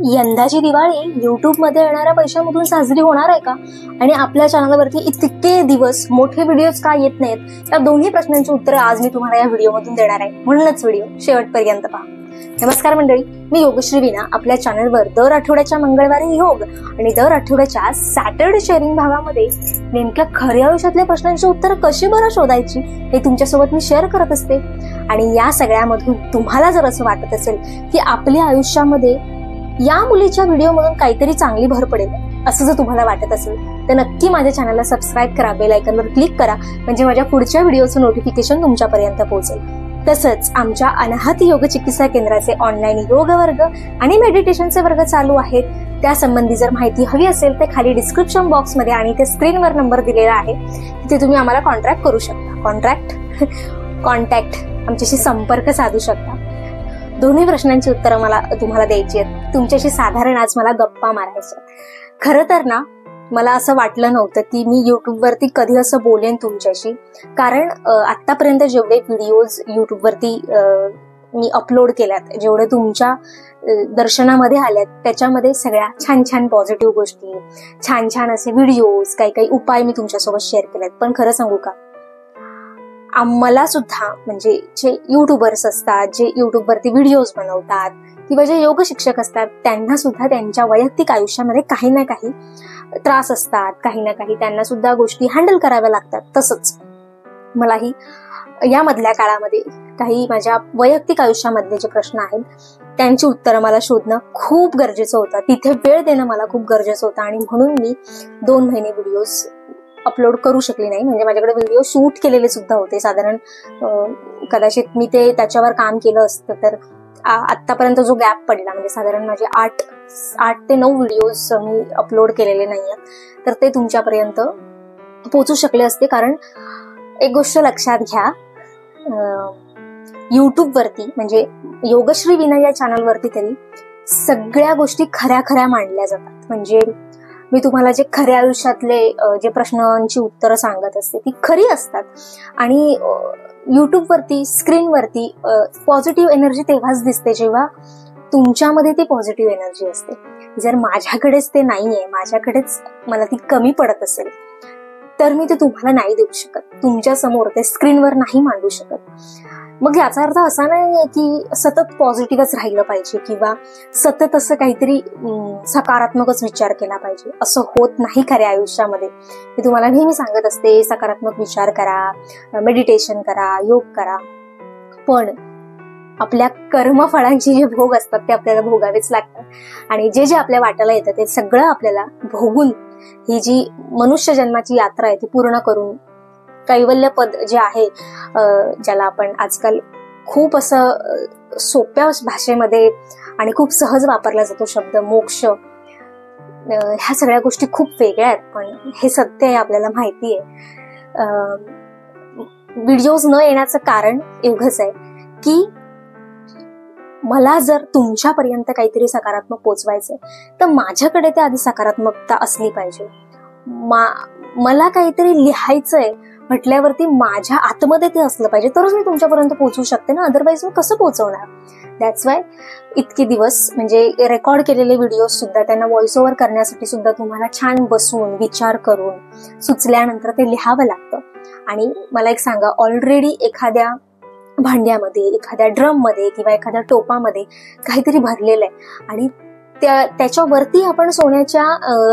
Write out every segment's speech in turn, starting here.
यंदाची दिवाळी युट्यूबमध्ये येणाऱ्या पैशामधून साजरी होणार आहे का? आणि आपल्या चॅनलवरती इतके दिवस मोठे व्हिडिओज का येत नाहीत? या दोन्ही प्रश्नांची उत्तरं आज मी तुम्हाला या व्हिडिओमधून देणार आहे, म्हणूनच व्हिडिओ शेवटपर्यंत पहा. नमस्कार मंडळी, मी योगश्री वीणा. आपल्या चॅनलवर दर आठवड्याच्या मंगळवारी योग आणि दर आठवड्याच्या सॅटर्डे शेअरिंग भागामध्ये नेमक्या खऱ्या आयुष्यातल्या प्रश्नांची उत्तरं कशी बरं शोधायची हे तुमच्यासोबत मी शेअर करत असते. आणि या सगळ्यामधून तुम्हाला जर असं वाटत असेल की आपल्या आयुष्यामध्ये या मुलीच्या व्हिडिओमधून काहीतरी चांगली भर पडेल, असं जर तुम्हाला वाटत असेल तर नक्की माझ्या चॅनलला सबस्क्राईब करा, बेल आयकॉनवर क्लिक करा, म्हणजे माझ्या पुढच्या व्हिडिओचं नोटिफिकेशन तुमच्यापर्यंत पोहोचेल. तसंच आमच्या अनाहत योग चिकित्सा केंद्राचे ऑनलाईन योग वर्ग आणि मेडिटेशनचे वर्ग चालू आहेत. त्यासंबंधी जर माहिती हवी असेल तर खाली डिस्क्रिप्शन बॉक्समध्ये आणि ते स्क्रीनवर नंबर दिलेला आहे, तिथे तुम्ही आम्हाला कॉन्टॅक्ट करू शकता. कॉन्टॅक्ट आमच्याशी संपर्क साधू शकता. दोन्ही प्रश्नांची उत्तरं मला तुम्हाला द्यायची आहेत. तुमच्याशी साधारण आज मला गप्पा मारायच्या. खरं तर ना, मला असं वाटलं नव्हतं की मी युट्यूबवरती कधी असं बोलेन तुमच्याशी, कारण आतापर्यंत जेवढे व्हिडिओज युट्यूबवरती मी अपलोड केल्यात, जेवढे तुमच्या दर्शनामध्ये आल्यात, त्याच्यामध्ये सगळ्या छान छान पॉझिटिव्ह गोष्टी, छान छान असे व्हिडिओज, काही उपाय मी तुमच्यासोबत शेअर केलेत. पण खरं सांगू का, आम्हाला सुद्धा, म्हणजे जे युट्यूबर्स असतात, जे युट्यूबवरती व्हिडिओज बनवतात किंवा जे योग शिक्षक असतात, त्यांना सुद्धा त्यांच्या वैयक्तिक आयुष्यामध्ये काही ना काही त्रास असतात, काही ना काही त्यांना सुद्धा गोष्टी हँडल कराव्या लागतात. तसंच मलाही यामधल्या काळामध्ये काही माझ्या वैयक्तिक आयुष्यामधले जे प्रश्न आहेत त्यांची उत्तरं मला शोधणं खूप गरजेचं होतं. तिथे वेळ देणं मला खूप गरजेचं होतं आणि म्हणून मी 2 महिने व्हिडिओज अपलोड करू शकले नाही. म्हणजे माझ्याकडे व्हिडिओ शूट केलेले सुद्धा होते. साधारण कदाचित मी त्याच्यावर काम केलं असतं तर आतापर्यंत जो गॅप पडला, म्हणजे साधारण माझे 8 ते 9 व्हिडिओज मी अपलोड केलेले नाहीये, तर ते तुमच्यापर्यंत पोहोचू शकले असते. कारण एक गोष्ट लक्षात घ्या, युट्यूबवरती म्हणजे योगश्री वीणा या चॅनलवरती तरी सगळ्या गोष्टी खऱ्या मांडल्या जातात. म्हणजे मी तुम्हाला जे खऱ्या आयुष्यातले जे प्रश्नांची उत्तरं सांगत असते ती खरी असतात. आणि युट्यूबवरती स्क्रीनवरती पॉझिटिव्ह एनर्जी तेव्हाच दिसते जेव्हा तुमच्यामध्ये ती पॉझिटिव्ह एनर्जी असते. जर माझ्याकडेच ते नाहीये, माझ्याकडेच मला ती कमी पडत असेल, तर मी ते तुम्हाला नाही देऊ शकत, तुमच्या समोर ते स्क्रीनवर नाही मांडू शकत. मग याचा अर्थ असा नाहीये की सतत पॉझिटिव्हच राहिलं पाहिजे किंवा सतत असं काहीतरी सकारात्मकच विचार केला पाहिजे, असं होत नाही खऱ्या आयुष्यामध्ये. मी तुम्हाला नेहमी सांगत असते, सकारात्मक विचार करा, मेडिटेशन करा, योग करा, पण आपल्या कर्मफळांची जे भोग असतात ते आपल्याला भोगावेच लागतात. आणि जे आपल्या वाट्याला येतं ते सगळं आपल्याला भोगून ही जी मनुष्य जन्माची यात्रा आहे ती पूर्ण करून कैवल्य पद जे आहे, ज्याला आपण आजकाल खूप असं सोप्या भाषेमध्ये आणि खूप सहज वापरला जातो शब्द मोक्ष, ह्या सगळ्या गोष्टी खूप वेगळ्या आहेत, पण हे सत्य आहे, आपल्याला माहिती आहे. व्हिडिओज न येण्याचं कारण एवढंच आहे की मला जर तुमच्यापर्यंत काहीतरी सकारात्मक पोचवायचंय तर माझ्याकडे ते आधी सकारात्मकता असली पाहिजे. मला काहीतरी लिहायचंय म्हटल्यावरती माझ्या आतमध्ये ते असलं पाहिजे, तरच मी तुमच्यापर्यंत पोहोचू शकते ना, अदरवाईज मी कसं पोहोचवणार. दॅट्स वाय इतके दिवस म्हणजे रेकॉर्ड केलेले व्हिडिओ सुद्धा त्यांना व्हॉइस ओव्हर करण्यासाठी सुद्धा तुम्हाला छान बसून विचार करून सुचल्यानंतर ते लिहावं लागतं. आणि मला एक सांगा, ऑलरेडी एखाद्या भांड्यामध्ये, एखाद्या ड्रम मध्ये किंवा एखाद्या टोपामध्ये काहीतरी भरलेलं आहे आणि त्याच्यावरती आपण सोन्याच्या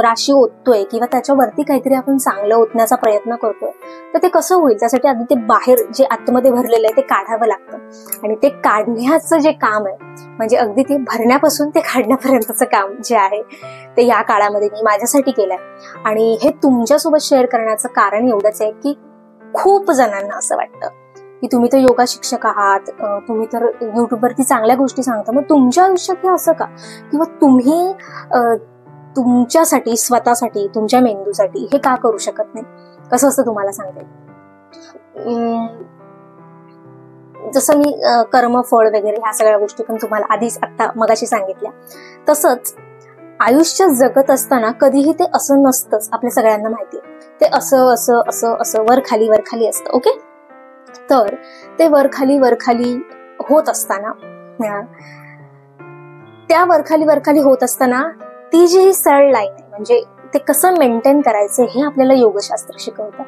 राशी ओततोय किंवा त्याच्यावरती काहीतरी आपण चांगलं ओतण्याचा प्रयत्न करतोय, तर ते कसं होईल? त्यासाठी आधी ते बाहेर जे आतमध्ये भरलेलं आहे ते काढावं लागतं. आणि ते काढण्याचं जे काम आहे, म्हणजे अगदी ते भरण्यापासून ते काढण्यापर्यंतचं काम जे आहे ते या काळामध्ये मी माझ्यासाठी केलंय. आणि हे तुमच्यासोबत शेअर करण्याचं कारण एवढंच आहे की खूप जणांना असं वाटतं की तुम्ही तर योगा शिक्षक आहात, तुम्ही तर युट्यूबवरती चांगल्या गोष्टी सांगता, मग तुमच्या आयुष्यात हे असं का? किंवा तुम्ही तुमच्यासाठी, स्वतःसाठी, तुमच्या मेंदूसाठी हे का करू शकत नाही? कसं असतं तुम्हाला सांगते. जसं मी कर्मफळ वगैरे ह्या सगळ्या गोष्टी पण तुम्हाला आधीच आता मगाशी सांगितल्या, तसंच आयुष्य जगत असताना कधीही ते असं नसतंच. आपल्या सगळ्यांना माहिती आहे ते असं असं असं असं वर खाली असतं. ओके, तर ते वर खाली होत असताना त्या वरखाली होत असताना ती जी सरळ लाईन आहे, म्हणजे ते कसं मेंटेन करायचं हे आपल्याला योगशास्त्र शिकवतं.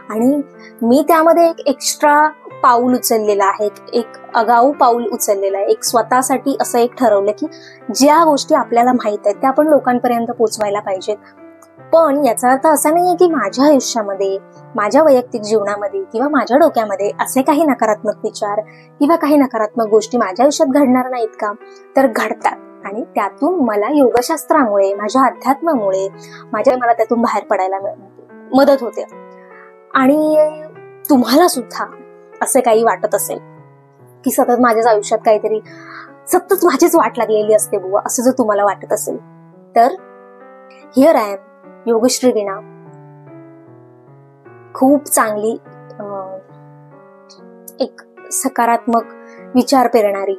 आणि मी त्यामध्ये एक एक्स्ट्रा पाऊल उचललेलं आहे, एक आगाऊ पाऊल उचललेलं आहे. एक स्वतःसाठी असं एक ठरवलं की ज्या गोष्टी आपल्याला माहित आहेत त्या आपण लोकांपर्यंत पोहोचवायला पाहिजेत. पण याचा अर्थ असा नाहीये की माझ्या आयुष्यामध्ये, माझ्या वैयक्तिक जीवनामध्ये किंवा माझ्या डोक्यामध्ये असे काही नकारात्मक विचार किंवा काही नकारात्मक गोष्टी माझ्या आयुष्यात घडणार नाहीत का? तर घडतात. आणि त्यातून मला योगशास्त्रामुळे, माझ्या अध्यात्मामुळे मला त्यातून बाहेर पडायला मदत होते. आणि तुम्हाला सुद्धा असं काही वाटत असेल की सतत माझ्याच आयुष्यात काहीतरी, सतत माझीच वाट लागलेली असते बुवा, असं जर तुम्हाला वाटत असेल तर हिअर आय एम, योगश्री वीणा. खूप चांगली एक सकारात्मक विचार पेरणारी,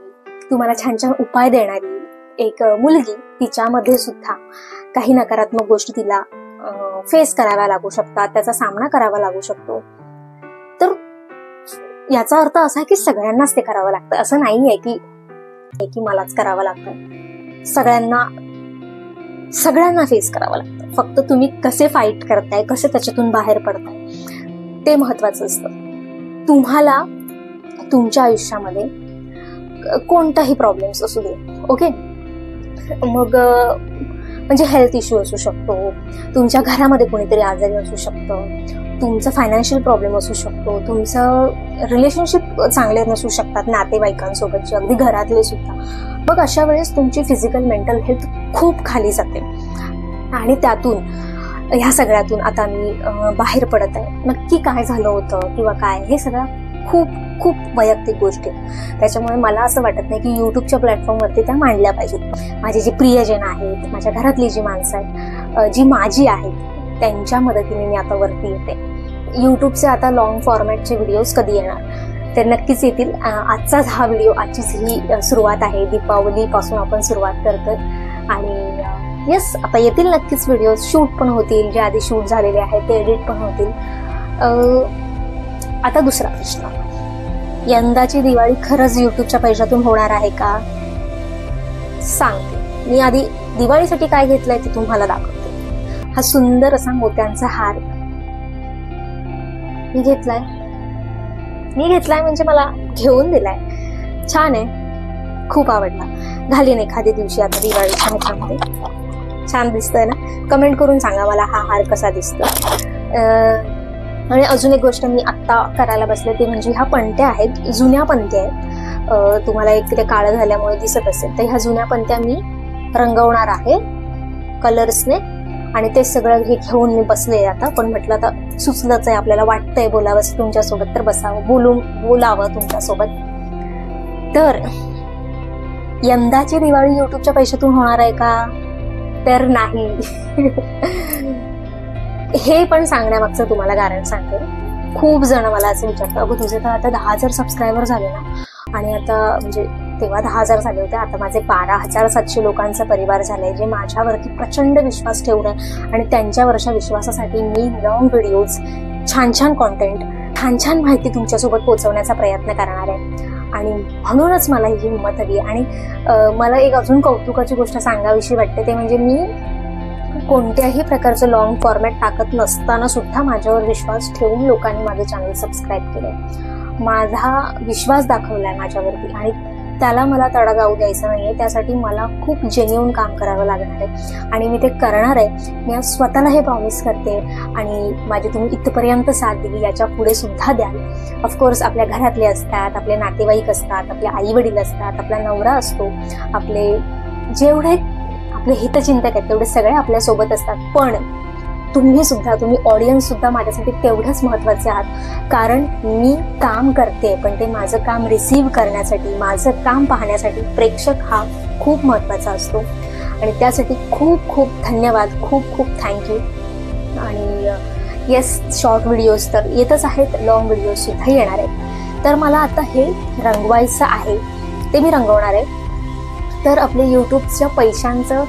तुम्हाला छान छान उपाय देणारी एक मुलगी. तिच्यामध्ये सुद्धा काही नकारात्मक गोष्टी तिला फेस कराव्या लागू शकतात, त्याचा सामना करावा लागू शकतो. तर याचा अर्थ असा आहे की सगळ्यांनाच ते करावं लागतं, असं नाहीये की मलाच करावं लागतं. सगळ्यांना फेस करावं लागतं. फक्त तुम्ही कसे फाईट करताय, कसे त्याच्यातून बाहेर पडताय ते महत्वाचं असतं. तुम्हाला तुमच्या आयुष्यामध्ये कोणताही प्रॉब्लेम्स असू दे, ओके, मग म्हणजे हेल्थ इश्यू असू शकतो, तुमच्या घरामध्ये कोणीतरी आजारी असू शकतं, तुमचं फायनान्शियल प्रॉब्लेम असू शकतो, तुमचं रिलेशनशिप चांगले नसू शकतात नातेवाईकांसोबतचे, अगदी घरातले सुद्धा. मग अशा वेळेस तुमची फिजिकल मेंटल हेल्थ खूप खाली जाते. आणि त्यातून, ह्या सगळ्यातून आता मी बाहेर पडत आहे. नक्की काय झालं होतं किंवा काय, हे सगळं खूप खूप वैयक्तिक गोष्टी. त्याच्यामुळे मला असं वाटत नाही की युट्यूबच्या प्लॅटफॉर्मवरती त्या मांडल्या पाहिजेत. माझे जे प्रियजन आहेत, माझ्या घरातली जी माणसं आहेत, जी माझी आहेत, त्यांच्या मदतीने मी आता वरती येते. युट्यूबचे आता लॉंग फॉर्मॅटचे व्हिडिओज कधी येणार ते नक्कीच येतील. आजचाच हा व्हिडिओ, आजचीच ही सुरुवात आहे. दीपावलीपासून आपण सुरुवात करतोय आणि येस, आता येतील नक्कीच व्हिडिओज. शूट पण होतील, जे आधी शूट झालेले आहेत ते एडिट पण होतील. आता दुसरा प्रश्न, यंदाची दिवाळी खरंच युट्यूबच्या पैशातून होणार आहे का? सांगते. मी आधी दिवाळीसाठी काय घेतलंय ते तुम्हाला दाखवते. हा सुंदर असा मोत्यांचा हार मी घेतलाय म्हणजे मला घेऊन दिलाय. छान आहे, खूप आवडला. घालीन एखाद्या दिवशी आता दिवाळीच्या ह्याच्यामध्ये. छान दिसतोय ना? कमेंट करून सांगा मला हा हार कसा दिसतो. आणि अजून एक गोष्ट मी आत्ता करायला बसले ते म्हणजे ह्या पणत्या आहेत, जुन्या पणत्या आहेत. तुम्हाला एक ते काळं झाल्यामुळे दिसत असेल, तर ह्या जुन्या पणत्या मी रंगवणार आहे कलर्सने. आणि ते सगळं हे घेऊन मी बसले आता. पण म्हटलं आता सुचलंच आहे, आपल्याला वाटतंय बोलावं तुमच्यासोबत, तर बोलावं तुमच्यासोबत. तर यंदाची दिवाळी युट्यूबच्या पैशातून होणार आहे का? तर नाही. हे पण सांगण्यामागचं तुम्हाला कारण सांगते. खूप जण मला असं विचारतात, अगं तुझे तर आता 10,000 सबस्क्रायबर झाले ना, आणि आता म्हणजे तेव्हा 10,000 झाले होते, आता माझे 12,700 लोकांचा परिवार झालाय, जे माझ्यावरती प्रचंड विश्वास ठेवून आहे. आणि त्यांच्यावरच्या विश्वासासाठी मी लॉंग व्हिडिओज, छान छान कॉन्टेंट, छान छान माहिती तुमच्यासोबत पोहोचवण्याचा प्रयत्न करणार आहे. आणि म्हणूनच मला ही हिंमत हवी. आणि मला एक अजून कौतुकाची गोष्ट सांगावीशी वाटते, ते म्हणजे मी कोणत्याही प्रकारचं लॉंग फॉर्मॅट टाकत नसताना सुद्धा माझ्यावर विश्वास ठेवून लोकांनी माझं चॅनल सबस्क्राईब केलंय, माझा विश्वास दाखवलाय माझ्यावरती. आणि त्याला मला तडा जाऊ द्यायचा नाहीये. त्यासाठी मला खूप जेन्युइन काम करावं लागणार आहे आणि मी ते करणार आहे. मी आज स्वतःला हे प्रॉमिस करते. आणि माझी तुम्ही इथपर्यंत साथ दिली, याच्या पुढे सुद्धा द्याल. ऑफकोर्स आपल्या घरातले असतात, आपले नातेवाईक असतात, आपले आई वडील असतात, आपला नवरा असतो, आपले जेवढे आपले हितचिंतक आहेत तेवढे सगळे आपल्या सोबत असतात. पण तुम्ही ऑडियन्स सुद्धा माझ्यासाठी तेवढंच महत्वाचे आहात. कारण मी काम करते, पण ते माझं काम रिसीव्ह करण्यासाठी, माझं काम पाहण्यासाठी प्रेक्षक हा खूप महत्वाचा असतो. आणि त्यासाठी खूप खूप धन्यवाद, खूप खूप थँक्यू. आणि येस, शॉर्ट व्हिडिओज तर येतच आहेत, लॉंग व्हिडिओज सुद्धा येणार आहेत. तर मला आता हे रंगवायचं आहे, ते मी रंगवणार आहे. तर आपले युट्यूबच्या पैशांचं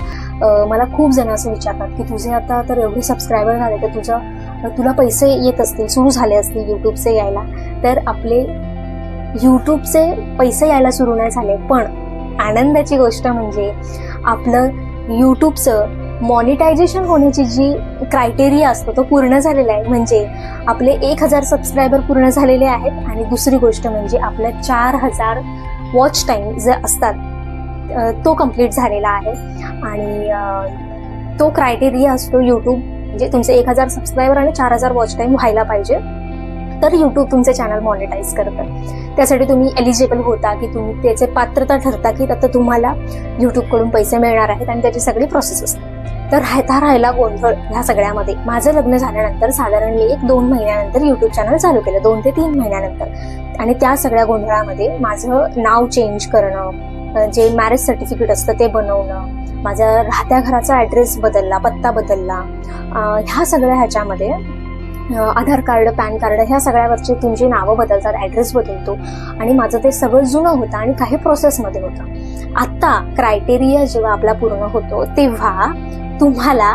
मला खूप जण असं विचारतात की तुझे आता तर एवढे सबस्क्रायबर झाले तर तुला पैसे येत असतील, सुरू झाले असतील युट्यूबचे यायला. तर आपले युट्यूबचे पैसे यायला सुरू नाही झाले, पण आनंदाची गोष्ट म्हणजे आपलं यूट्यूबचं मॉनिटायझेशन होण्याची जी क्रायटेरिया असतो तो पूर्ण झालेला आहे. म्हणजे आपले 1000 सबस्क्रायबर पूर्ण झालेले आहेत आणि दुसरी गोष्ट म्हणजे आपलं 4000 वॉच टाईम जे असतात तो कम्प्लीट झालेला आहे. आणि तो क्रायटेरिया असतो यूट्यूब, म्हणजे तुमचे 1000 सबस्क्रायबर आणि 4000 वॉच टाईम व्हायला पाहिजे तर यूट्यूब तुमचे चॅनल मॉनिटाईज करतं. त्यासाठी तुम्ही एलिजिबल होता की तुम्ही त्याचे पात्रता ठरता की आता तुम्हाला यूट्यूबकडून पैसे मिळणार आहेत आणि त्याची सगळी प्रोसेस असते. तर राहिला गोंधळ ह्या सगळ्यामध्ये. माझं लग्न झाल्यानंतर साधारण मी 1-2 महिन्यानंतर यूट्यूब चॅनल चालू केलं, 2 ते 3 महिन्यानंतर. आणि त्या सगळ्या गोंधळामध्ये माझं नाव चेंज करणं, जे मॅरेज सर्टिफिकेट असतं ते बनवणं, माझ्या राहत्या घराचा ॲड्रेस बदलला, पत्ता बदलला, ह्या सगळ्या ह्याच्यामध्ये आधार कार्ड, पॅन कार्ड ह्या सगळ्यावरची तुमची नावं बदलतात, ॲड्रेस बदलतो. आणि माझं ते सगळं जुनं होतं आणि काही प्रोसेसमध्ये होतं. आता क्रायटेरिया जेव्हा आपला पूर्ण होतो तेव्हा तुम्हाला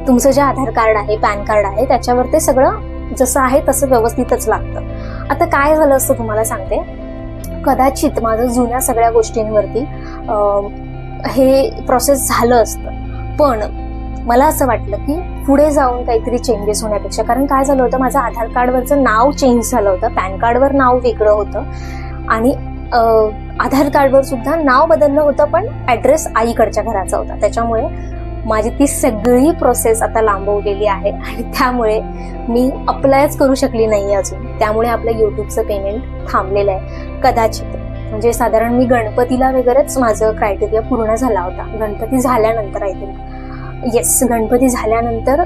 तुमचं जे आधार कार्ड आहे, पॅन कार्ड आहे त्याच्यावर ते सगळं जसं आहे तसं व्यवस्थितच लागतं. आता काय झालं असतं तुम्हाला सांगते. कदाचित माझं जुन्या सगळ्या गोष्टींवरती हे प्रोसेस झालं असतं, पण मला असं वाटलं की पुढे जाऊन काहीतरी चेंजेस होण्यापेक्षा, कारण काय झालं होतं माझं आधार कार्डवरचं नाव चेंज झालं होतं, पॅन कार्डवर नाव वेगळं होतं आणि आधार कार्डवर सुद्धा नाव बदललं होतं, पण ॲड्रेस आईकडच्या घराचा होता. त्याच्यामुळे माझी ती सगळी प्रोसेस आता लांबवलेली आहे आणि त्यामुळे मी अप्लायच करू शकली नाही अजून. त्यामुळे आपलं यूट्यूबचं पेमेंट थांबलेलं आहे कदाचित. म्हणजे साधारण मी गणपतीला वगैरेच माझं क्रायटेरिया पूर्ण झाला होता. गणपती झाल्यानंतर आय थिंक, येस, गणपती झाल्यानंतर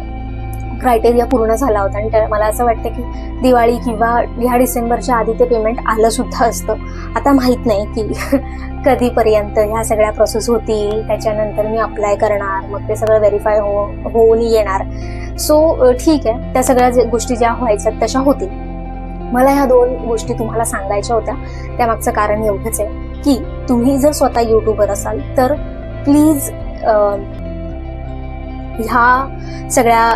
क्रायटेरिया पूर्ण झाला होता. आणि मला असं वाटतं की दिवाळी किंवा ह्या डिसेंबरच्या आधी ते पेमेंट आलं सुद्धा असतं. आता माहीत नाही की कधीपर्यंत ह्या सगळ्या प्रोसेस होतील, त्याच्यानंतर मी अप्लाय करणार, मग ते सगळं व्हेरीफाय होऊन येणार. सो ठीक आहे, त्या सगळ्या गोष्टी ज्या व्हायच्या तशा होतील. मला ह्या 2 गोष्टी तुम्हाला सांगायच्या होत्या. त्यामागचं कारण एवढंच आहे की तुम्ही जर स्वतः यूट्यूबर असाल तर प्लीज ह्या सगळ्या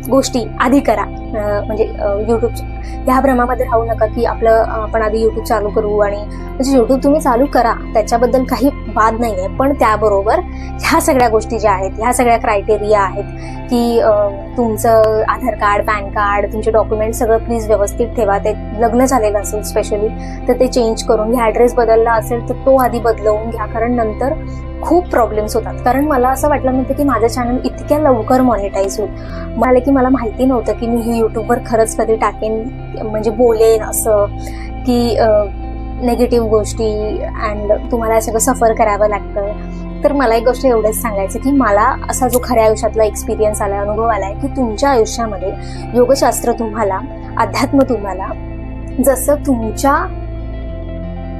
गोष्टी आधी करा. म्हणजे यूट्यूब ह्या भ्रमामध्ये राहू नका की आपण आधी यूट्यूब चालू करू. आणि म्हणजे यूट्यूब तुम्ही चालू करा, त्याच्याबद्दल काही वाद नाही आहे, पण त्याबरोबर ह्या सगळ्या गोष्टी ज्या आहेत, ह्या सगळ्या क्रायटेरिया आहेत की तुमचं आधार कार्ड, पॅन कार्ड, तुमचे डॉक्युमेंट सगळं प्लीज व्यवस्थित ठेवा. ते लग्न झालेलं असेल स्पेशली तर ते चेंज करून घ्या. ॲड्रेस बदलला असेल तर तो आधी बदलवून घ्या, कारण नंतर खूप प्रॉब्लेम्स होतात. कारण मला असं वाटलं नव्हतं की माझं चॅनल इतक्या लवकर मॉनिटाईज होईल. मला की मला माहिती नव्हतं की मी हे यूट्यूबवर खरंच कधी टाकेन, म्हणजे बोलेन असं की नेगेटिव्ह गोष्टी अँड तुम्हाला सगळं सफर करावं लागतं. तर मला एक गोष्ट एवढंच सांगायचं की मला असा जो खऱ्या आयुष्यातला एक्सपिरियन्स आलाय, अनुभव आलाय की तुमच्या आयुष्यामध्ये योगशास्त्र तुम्हाला, अध्यात्म तुम्हाला जसं तुमच्या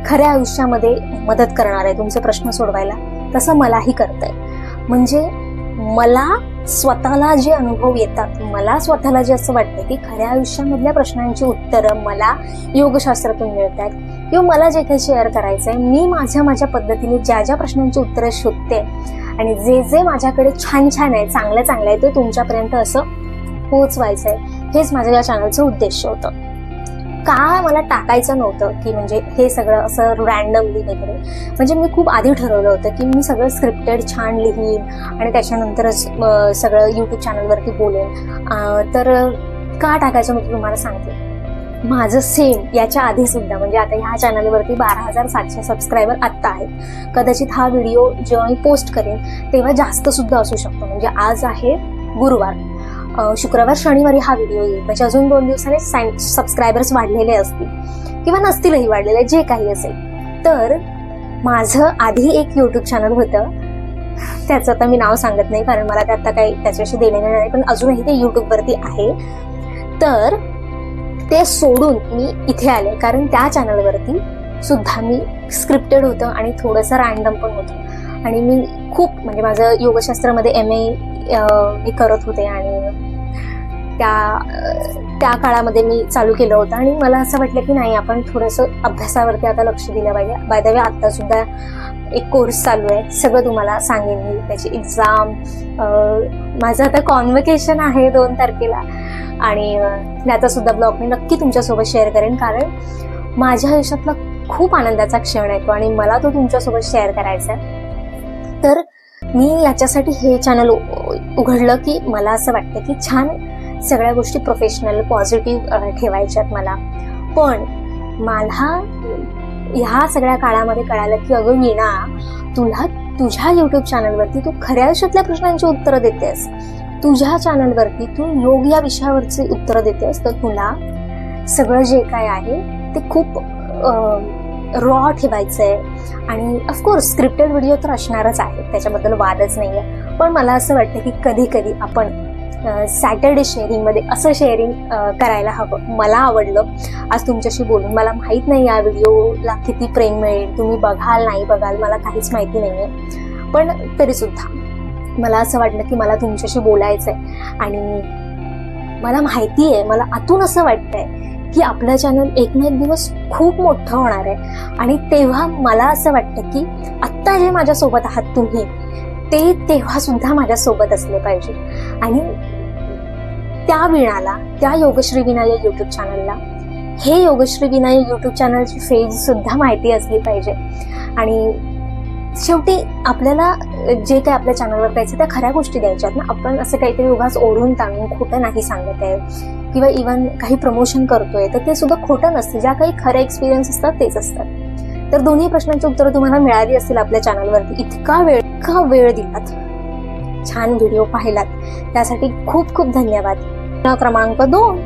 खऱ्या आयुष्यामध्ये मदत करणार आहे तुमचे प्रश्न सोडवायला, तसं मलाही करतंय. म्हणजे मला स्वतःला जे अनुभव येतात, मला स्वतःला जे असं वाटतं की खऱ्या आयुष्यामधल्या प्रश्नांची उत्तरं मला योगशास्त्रातून मिळत आहेत, किंवा मला जे काही शेअर करायचंय, मी माझ्या पद्धतीने ज्या प्रश्नांची उत्तरं शोधते आणि जे माझ्याकडे छान आहे, चांगलं आहे, ते तुमच्यापर्यंत असं पोहोचवायचंय. हेच माझ्या या चॅनलचं उद्देश होतं. का मला टाकायचं नव्हतं की म्हणजे हे सगळं असं रँडमली वगैरे. म्हणजे मी खूप आधी ठरवलं होतं की मी सगळं स्क्रिप्टेड छान लिहीन आणि त्याच्यानंतरच सगळं यूट्यूब चॅनलवरती बोलेन. तर का टाकायचं मी तुम्हाला सांगते. माझं सेम याच्या आधी सुद्धा, म्हणजे आता ह्या चॅनलवरती 12,700 सबस्क्रायबर आत्ता आहेत. कदाचित हा व्हिडिओ जेव्हा मी पोस्ट करेन तेव्हा जास्त सुद्धा असू शकतो. म्हणजे आज आहे गुरुवार, शुक्रवार, शनिवारी हा व्हिडिओ येईल. म्हणजे अजून 2 दिवसांनी सबस्क्रायबर्स वाढलेले असतील किंवा नसतीलही वाढलेले, जे काही असेल. तर माझं आधी एक यूट्यूब चॅनल होतं, त्याचं आता मी नाव सांगत नाही कारण मला ते आता काही त्याच्याशी देणं नाही, पण अजूनही ते यूट्यूबवरती आहे. तर ते सोडून मी इथे आले कारण त्या चॅनलवरती सुद्धा मी स्क्रिप्टेड होतं आणि थोडंसं रँडम पण होतं. आणि मी खूप, म्हणजे माझं योगशास्त्रामध्ये MA मी करत होते आणि त्या काळामध्ये मी चालू केलं होतं. आणि मला असं वाटलं की नाही, आपण थोडंसं अभ्यासावरती आता लक्ष दिलं पाहिजे. बाय द वे आता सुद्धा एक कोर्स चालू आहे, सगळं तुम्हाला सांगेन मी. त्याची एक्झाम, माझं आता कॉन्व्होकेशन आहे 2 तारखेला आणि त्याचा सुद्धा ब्लॉग मी नक्की तुमच्यासोबत शेअर करेन. कारण माझ्या आयुष्यातला खूप आनंदाचा क्षण आहे तो आणि मला तो तुमच्यासोबत शेअर करायचा आहे. तर मी याच्यासाठी हे चॅनल उघडलं की मला असं वाटतं की छान सगळ्या गोष्टी प्रोफेशनल पॉझिटिव्ह ठेवायच्यात मला. पण मला ह्या सगळ्या काळामध्ये कळालं की अगं वीणा, तुला तुझ्या युट्यूब चॅनलवरती तू खऱ्या आयुष्यातल्या प्रश्नांची उत्तरं देतेस, तुझ्या चॅनलवरती तू योग या विषयावरची उत्तरं देतेस, तर तुला सगळं जे काय आहे ते खूप रॉ ठेवायचंय. आणि ऑफकोर्स स्क्रिप्टेड व्हिडिओ तर असणारच आहे, त्याच्याबद्दल वादच नाहीये. पण मला असं वाटतं की कधी कधी आपण सॅटर्डे शेअरिंगमध्ये असं शेअरिंग करायला हवं. मला आवडलं आज तुमच्याशी बोलून. मला माहित नाही या व्हिडिओला किती प्रेम मिळेल, तुम्ही बघाल नाही बघाल मला काहीच माहिती नाहीये, पण तरी सुद्धा मला असं वाटलं की मला तुमच्याशी बोलायचंय. आणि मला माहिती आहे, मला आतून असं वाटतंय की आपलं चॅनल एक ना एक दिवस खूप मोठं होणार आहे. आणि तेव्हा मला असं वाटतं की आत्ता जे माझ्यासोबत आहात तुम्ही, ते तेव्हा सुद्धा माझ्यासोबत असले पाहिजे. आणि त्या वीणाला, त्या योगश्री वीणा या युट्यूब चॅनलला, हे योगश्री वीणा या युट्यूब चॅनलची फेज सुद्धा माहिती असली पाहिजे. आणि शेवटी आपल्याला जे काही आपल्या चॅनलवर द्यायचं त्या खऱ्या गोष्टी द्यायच्यात ना. आपण असं काहीतरी उगाच ओढून ताणून खोटं नाही सांगत आहे किंवा इव्हन काही प्रमोशन करतोय तर ते सुद्धा खोटं नसतं. ज्या काही खरे एक्सपिरियन्स असतात तेच असतात. तर दोन्ही प्रश्नांची उत्तरं तुम्हाला मिळाली असतील आपल्या चॅनलवरती. इतका वेळ दिलात, छान व्हिडिओ पाहिलात, त्यासाठी खूप खूप धन्यवाद. क्रमांक 2,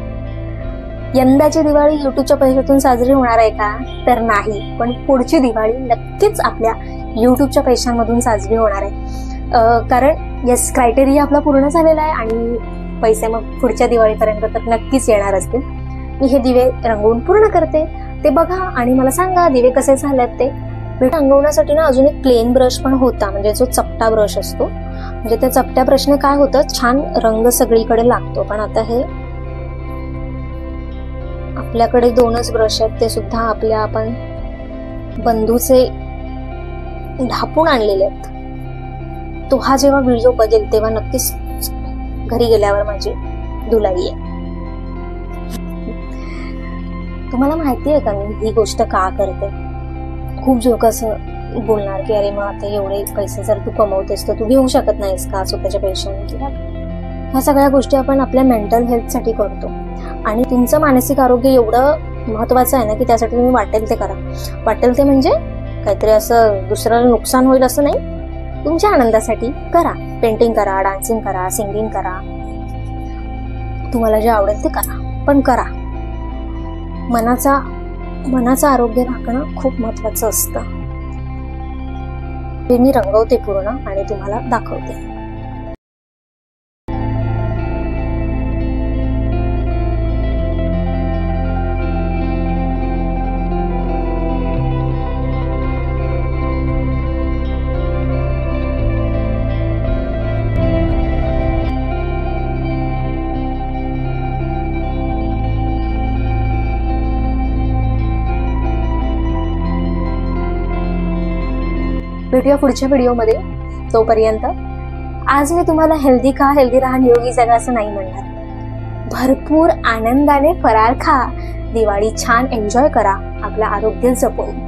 यंदाची दिवाळी युट्यूबच्या पैशातून साजरी होणार आहे का? तर नाही, पण पुढची दिवाळी नक्कीच आपल्या युट्यूबच्या पैशांमधून साजरी होणार आहे. कारण येस, क्रायटेरिया आपला पूर्ण झालेला आहे आणि पैसे मग पुढच्या दिवाळीपर्यंत तर नक्कीच येणार असतील. मी हे दिवे रंगवून पूर्ण करते, ते बघा आणि मला सांगा दिवे कसे झालेत ते. रंगवण्यासाठी ना अजून एक प्लेन ब्रश पण होता, म्हणजे जो चपटा ब्रश असतो. म्हणजे त्या चपट्या ब्रशने काय होतं, छान रंग सगळीकडे लागतो. पण आता हे आपल्याकडे 2च ब्रश आहेत, ते सुद्धा आपण बंधूचे ढापून आणलेले आहेत. तो हा जेव्हा व्हिडिओ बघेल तेव्हा नक्कीच घरी गेल्यावर माझी धुलाई आहे. तुम्हाला माहिती आहे का मी ही गोष्ट का करते? खूप लोक असं बोलणार की अरे मग आता एवढे पैसे जर तू कमवतेस तर तू घेऊ शकत नाहीस का स्वतःच्या पैशाने, किंवा ह्या सगळ्या गोष्टी आपण आपल्या मेंटल हेल्थसाठी करतो. आणि तुमचं मानसिक आरोग्य एवढं महत्वाचं आहे ना की त्यासाठी तुम्ही वाटेल ते करा. वाटेल ते म्हणजे काहीतरी असं दुसऱ्याला नुकसान होईल असं नाही, तुमच्या आनंदासाठी करा. पेंटिंग करा, डान्सिंग करा, सिंगिंग करा, तुम्हाला जे आवडेल ते करा, पण करा. मनाचं आरोग्य राखणं खूप महत्वाचं असतं. हे मी रंगवते पूर्ण आणि तुम्हाला दाखवते. भेटूया पुढच्या व्हिडिओमध्ये. तोपर्यंत आज मी तुम्हाला हेल्दी खा, हेल्दी राहा, निरोगी जगा असं नाही म्हणणार. भरपूर आनंदाने फराळ खा, दिवाळी छान एन्जॉय करा, आपलं आरोग्य जपून.